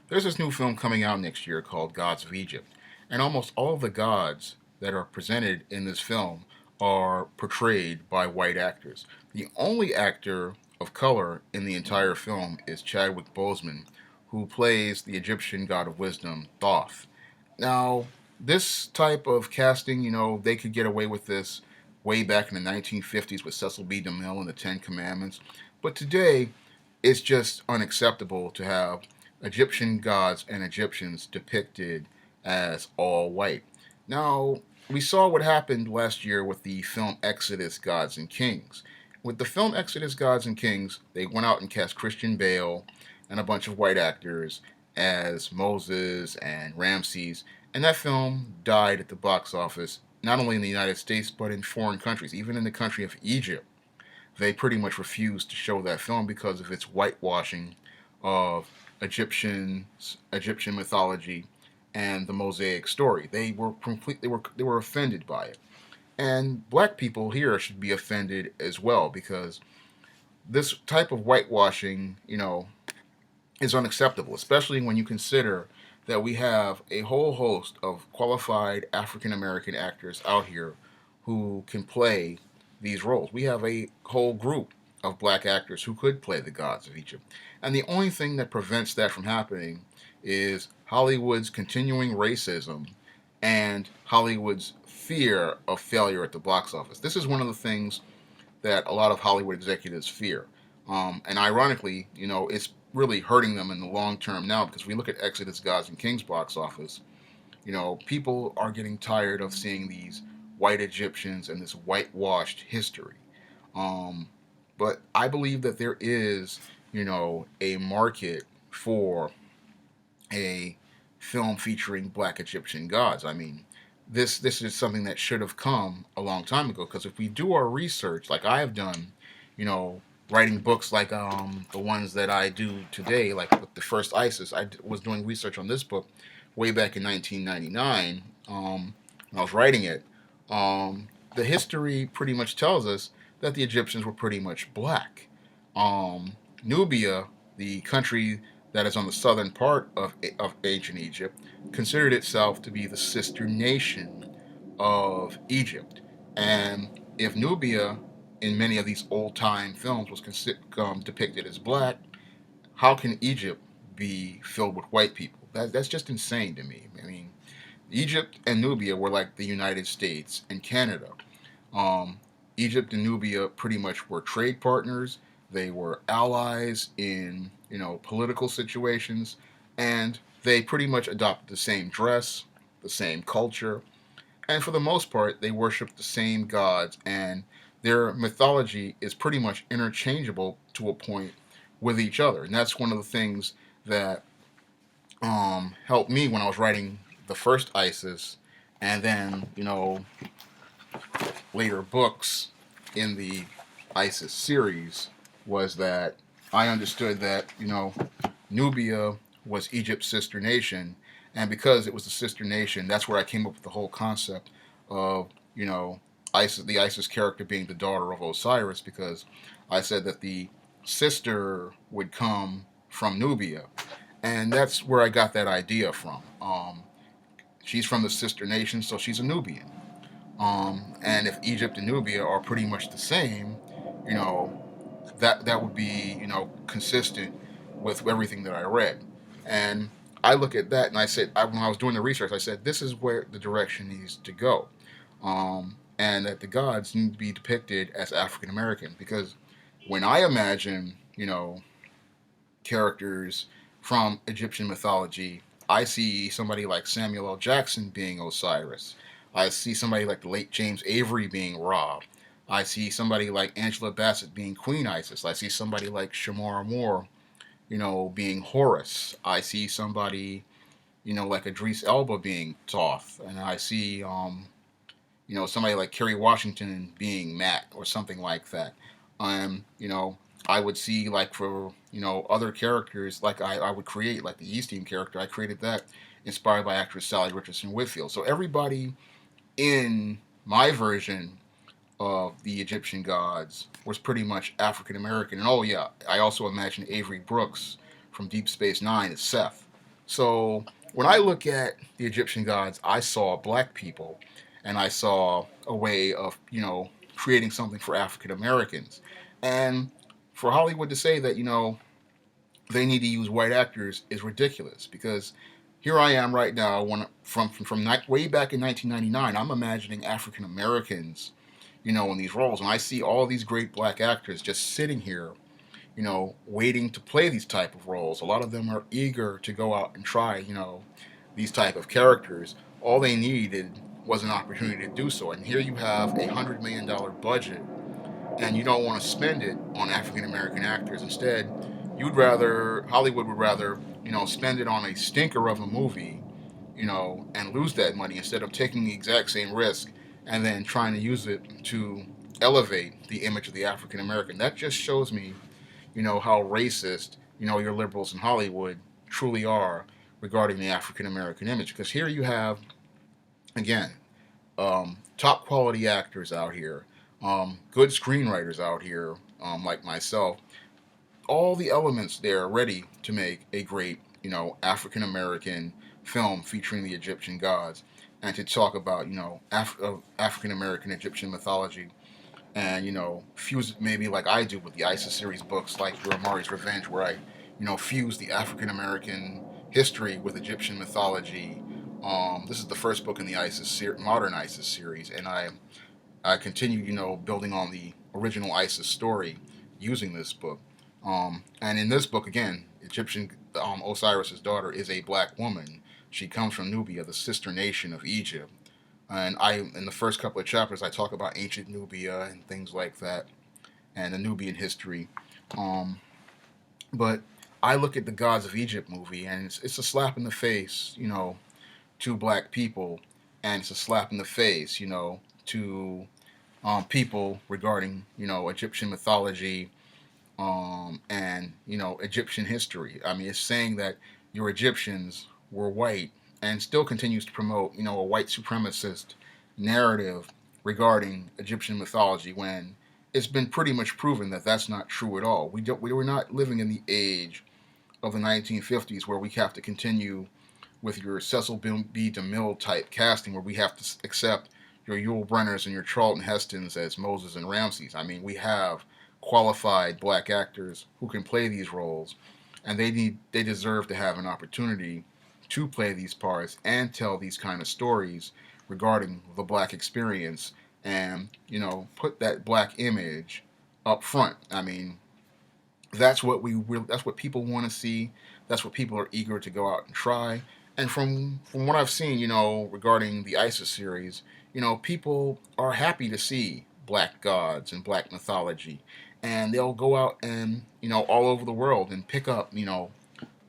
There's this new film coming out next year called Gods of Egypt, and almost all of the gods that are presented in this film are portrayed by white actors. The only actor of color in the entire film is Chadwick Boseman, who plays the Egyptian god of wisdom, Thoth. Now, this type of casting, they could get away with this way back in the 1950s with Cecil B. DeMille and the Ten Commandments. But today, it's just unacceptable to have Egyptian gods and Egyptians depicted as all white. Now, we saw what happened last year with the film Exodus Gods and Kings. With the film Exodus Gods and Kings, they went out and cast Christian Bale and a bunch of white actors as Moses and Ramses, and that film died at the box office, not only in the United States, but in foreign countries. Even in the country of Egypt, they pretty much refused to show that film because of its whitewashing of Egyptian mythology and the Mosaic story. They were offended by it. And black people here should be offended as well because this type of whitewashing, is unacceptable, especially when you consider that we have a whole host of qualified African American actors out here who can play these roles. We have a whole group of black actors who could play the gods of Egypt. And the only thing that prevents that from happening is Hollywood's continuing racism and Hollywood's fear of failure at the box office. This is one of the things that a lot of Hollywood executives fear. And ironically, it's really hurting them in the long term now because we look at Exodus, Gods, and Kings box office. People are getting tired of seeing these white Egyptians and this whitewashed history. Um, but I believe that there is, a market for a film featuring black Egyptian gods. I mean, this is something that should have come a long time ago because if we do our research, like I have done, you know, writing books like the ones that I do today, like with the first ISIS, was doing research on this book way back in 1999. When I was writing it, the history pretty much tells us that the Egyptians were pretty much black. Nubia, the country that is on the southern part of ancient Egypt, considered itself to be the sister nation of Egypt. And if Nubia, in many of these old time films, was depicted as black, how can Egypt be filled with white people? That's just insane to me. I mean, Egypt and Nubia were like the United States and Canada. Um, Egypt and Nubia pretty much were trade partners. They were allies in political situations, and they pretty much adopted the same dress, the same culture, and for the most part, they worship the same gods, and their mythology is pretty much interchangeable to a point with each other. And that's one of the things that helped me when I was writing the first ISIS, and then later books in the ISIS series was that I understood that Nubia was Egypt's sister nation, and because it was the sister nation, that's where I came up with the whole concept of ISIS, the ISIS character being the daughter of Osiris, because I said that the sister would come from Nubia, and that's where I got that idea from. She's from the sister nation, so she's a Nubian. And if Egypt and Nubia are pretty much the same, you know, that would be consistent with everything that I read. And I look at that and I said, when I was doing the research, I said this is where the direction needs to go, and that the gods need to be depicted as African American because when I imagine characters from Egyptian mythology, I see somebody like Samuel L. Jackson being Osiris. I see somebody like the late James Avery being Ra. I see somebody like Angela Bassett being Queen Isis. I see somebody like Shamara Moore, being Horus. I see somebody, like Idris Elba being Thoth. And I see, somebody like Kerry Washington being Matt or something like that. I would see like for other characters like I would create like the East Team character. I created that inspired by actress Sally Richardson Whitfield. So everybody in my version of the Egyptian gods was pretty much African American. And oh yeah, I also imagine Avery Brooks from Deep Space Nine as Seth. So when I look at the Egyptian gods, I saw black people, and I saw a way of creating something for African Americans, and for Hollywood to say that they need to use white actors is ridiculous because here I am right now when way back in 1999 I'm imagining African Americans in these roles, and I see all these great black actors just sitting here waiting to play these type of roles. A lot of them are eager to go out and try these type of characters. All they needed was an opportunity to do so, and here you have $100 million budget, and you don't want to spend it on African American actors. Instead, Hollywood would rather spend it on a stinker of a movie, and lose that money instead of taking the exact same risk and then trying to use it to elevate the image of the African American. That just shows me how racist your liberals in Hollywood truly are regarding the African American image. Because here you have again top quality actors out here, good screenwriters out here, like myself. All the elements there ready to make a great African American film featuring the Egyptian gods, and to talk about African American Egyptian mythology, and fuse it maybe like I do with the ISIS series books like Your Amari's Revenge, where I fuse the African American history with Egyptian mythology. This is the first book in the modern ISIS series, and I continue building on the original ISIS story using this book. And in this book again, Egyptian Osiris's daughter is a black woman. She comes from Nubia, the sister nation of Egypt, and in the first couple of chapters I talk about ancient Nubia and things like that, and the Nubian history. Um, but I look at the Gods of Egypt movie, and it's a slap in the face, to black people, and it's a slap in the face, to people regarding Egyptian mythology, and Egyptian history. I mean, it's saying that your Egyptians were white, and still continues to promote a white supremacist narrative regarding Egyptian mythology when it's been pretty much proven that that's not true at all. We were not living in the age of the 1950s where we have to continue with your Cecil B. DeMille type casting, where we have to accept your Yul Brenners and your Charlton Hestons as Moses and Ramses. I mean, we have qualified black actors who can play these roles, and they deserve to have an opportunity to play these parts and tell these kind of stories regarding the black experience, and put that black image up front. I mean, that's what people want to see. That's what people are eager to go out and try. And from what I've seen, regarding the ISIS series, people are happy to see black gods and black mythology, and they'll go out and all over the world and pick up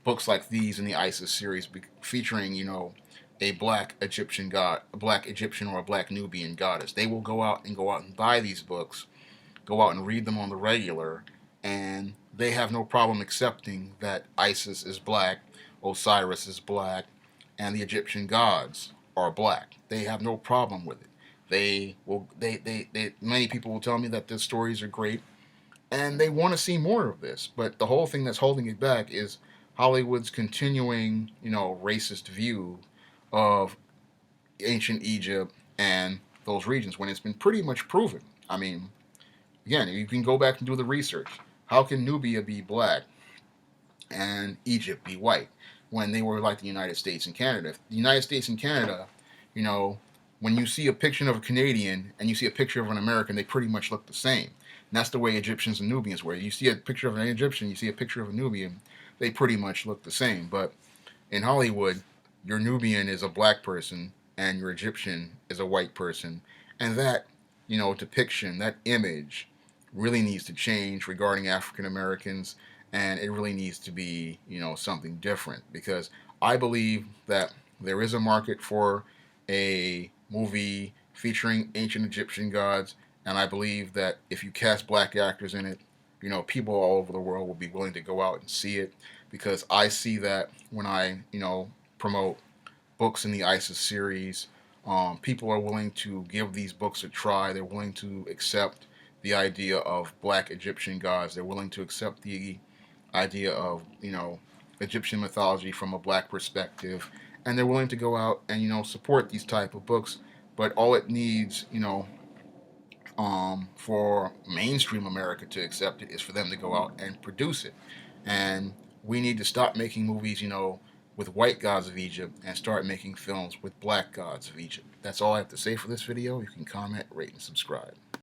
books like these in the ISIS series featuring a black Egyptian god, a black Egyptian or a black Nubian goddess. They will go out and buy these books, go out and read them on the regular, and they have no problem accepting that Isis is black, Osiris is black, and the Egyptian gods are black. They have no problem with it. Many people will tell me that the stories are great, and they want to see more of this. But the whole thing that's holding it back is Hollywood's continuing, racist view of ancient Egypt and those regions when it's been pretty much proven. I mean, again, you can go back and do the research. How can Nubia be black and Egypt be white when they were like the United States and Canada? The United States and Canada, you know, when you see a picture of a Canadian and you see a picture of an American, they pretty much look the same. And that's the way Egyptians and Nubians were. You see a picture of an Egyptian, you see a picture of a Nubian, they pretty much look the same. But in Hollywood, your Nubian is a black person and your Egyptian is a white person. And that, depiction, that image really needs to change regarding African Americans, and it really needs to be, something different, because I believe that there is a market for a movie featuring ancient Egyptian gods, and I believe that if you cast black actors in it, people all over the world will be willing to go out and see it, because I see that when I, promote books in the ISIS series. People are willing to give these books a try. They're willing to accept the idea of black Egyptian gods. They're willing to accept the idea of, Egyptian mythology from a black perspective, and they're willing to go out and support these type of books. But all it needs, for mainstream America to accept it is for them to go out and produce it. And we need to stop making movies, with white gods of Egypt and start making films with black gods of Egypt. That's all I have to say for this video. You can comment, rate, and subscribe.